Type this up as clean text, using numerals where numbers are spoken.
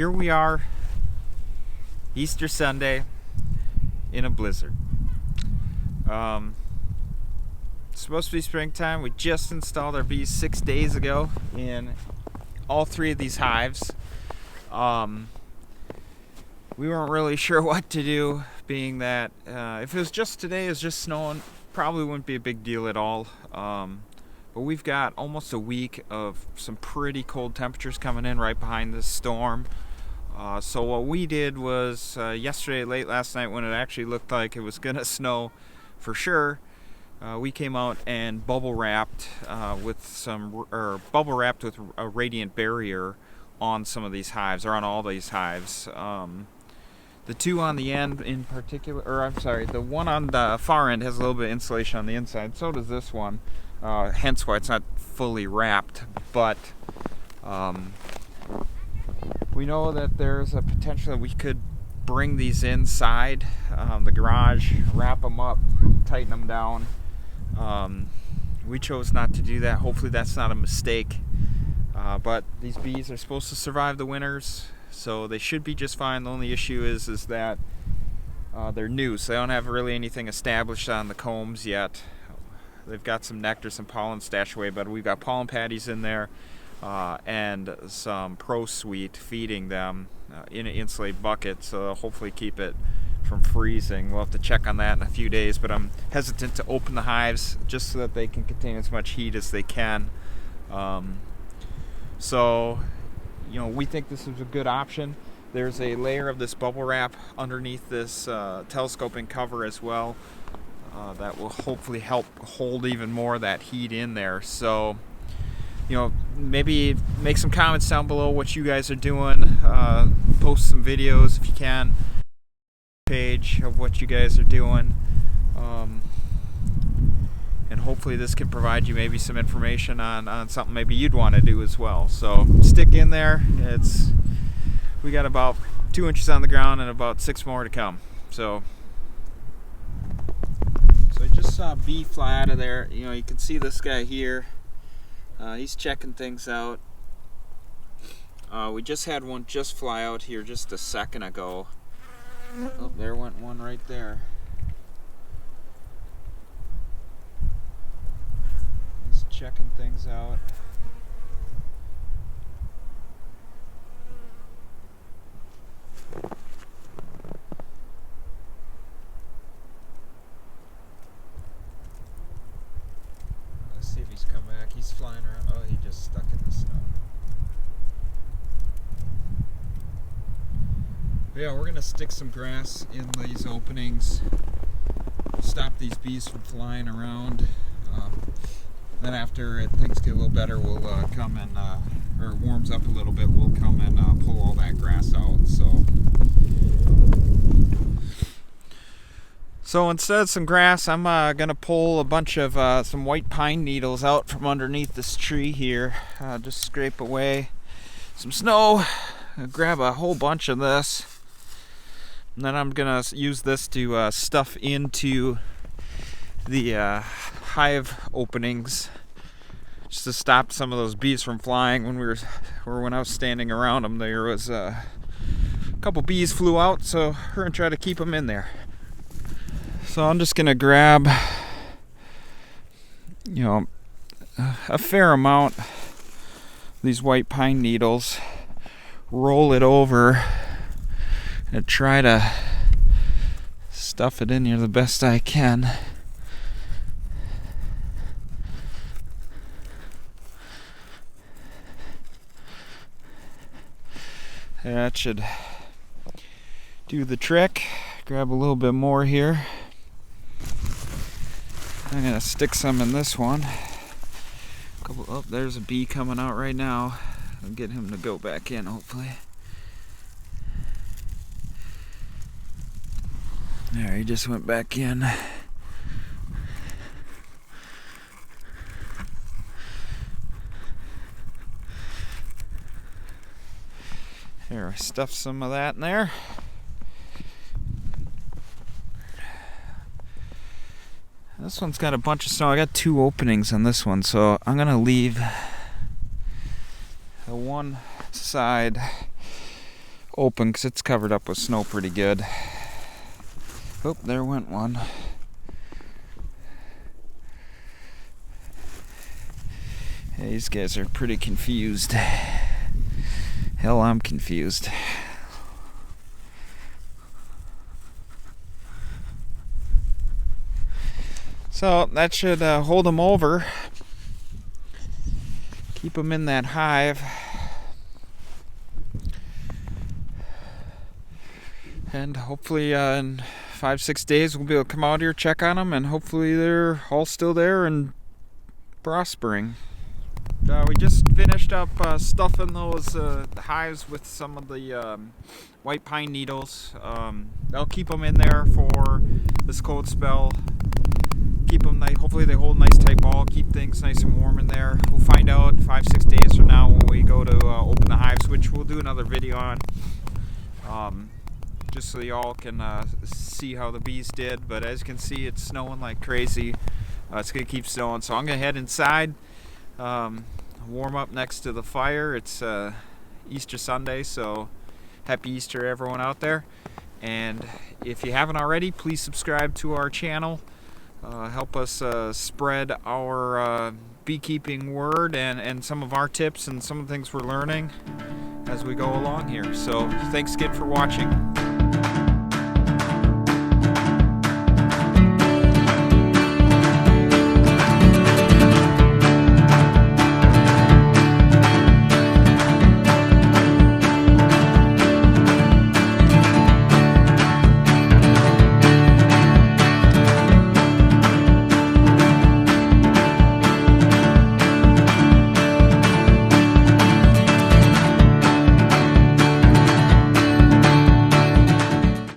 here we are, Easter Sunday, in a blizzard. It's supposed to be springtime. We just installed our bees 6 days ago in all 3 of these hives. We weren't really sure what to do, being that if it was just today, it was just snowing, probably wouldn't be a big deal at all. But we've got almost a week of some pretty cold temperatures coming in right behind this storm. So what we did was yesterday, late last night, when it actually looked like it was gonna snow for sure, we came out and bubble wrapped with a radiant barrier on some of these hives, or on all these hives. The 2 on the end in particular, or I'm sorry, the one on the far end has a little bit of insulation on the inside. So does this one. Hence why it's not fully wrapped, but we know that there's a potential that we could bring these inside the garage, wrap them up, tighten them down. We chose not to do that. Hopefully that's not a mistake, but these bees are supposed to survive the winters, so they should be just fine. The only issue is that they're new, so they don't have really anything established on the combs yet. They've got some nectar, some pollen stashed away, but we've got pollen patties in there and some ProSweet feeding them in an insulated bucket, so they'll hopefully keep it from freezing. We'll have to check on that in a few days, but I'm hesitant to open the hives just so that they can contain as much heat as they can. So, we think this is a good option. There's a layer of this bubble wrap underneath this telescoping cover as well. That will hopefully help hold even more of that heat in there. So, maybe make some comments down below what you guys are doing. Post some videos if you can. Page of what you guys are doing. And hopefully this can provide you maybe some information on something maybe you'd want to do as well. So stick in there. We got about 2 inches on the ground and about 6 more to come. So I just saw a bee fly out of there. You can see this guy here. He's checking things out. We just had one just fly out here just a second ago. Oh, there went one right there. He's checking things out. See if he's come back. He's flying around. Oh, he just stuck in the snow. But yeah, we're gonna stick some grass in these openings, stop these bees from flying around. Then after things get a little better, we'll come and, or it warms up a little bit, we'll come and pull all that grass out. So instead of some grass, I'm gonna pull a bunch of some white pine needles out from underneath this tree here. Just scrape away some snow, grab a whole bunch of this, and then I'm gonna use this to stuff into the hive openings, just to stop some of those bees from flying. When I was standing around them, there was a couple bees flew out, so we're gonna try to keep them in there. So I'm just gonna grab, a fair amount of these white pine needles, roll it over, and try to stuff it in here the best I can. That should do the trick. Grab a little bit more here. I'm gonna stick some in this one. Oh, there's a bee coming out right now. I'll get him to go back in, hopefully. There, he just went back in. Here, I stuffed some of that in there. This one's got a bunch of snow. I got 2 openings on this one, so I'm gonna leave the one side open because it's covered up with snow pretty good. Oh, there went one. Hey, these guys are pretty confused. Hell, I'm confused. So that should hold them over. Keep them in that hive. And hopefully in 5-6 days we'll be able to come out here, check on them, and hopefully they're all still there and prospering. We just finished up stuffing those hives with some of the white pine needles. They'll keep them in there for this cold spell. Keep them nice. Hopefully they hold a nice tight ball. Keep things nice and warm in there. We'll find out 5-6 days from now when we go to open the hives, which we'll do another video on. Just so y'all can see how the bees did. But as you can see, it's snowing like crazy. It's gonna keep snowing, so I'm gonna head inside. Warm up next to the fire. It's Easter Sunday, so happy Easter everyone out there. And if you haven't already, please subscribe to our channel. Help us spread our beekeeping word and some of our tips and some of the things we're learning as we go along here. So thanks again for watching.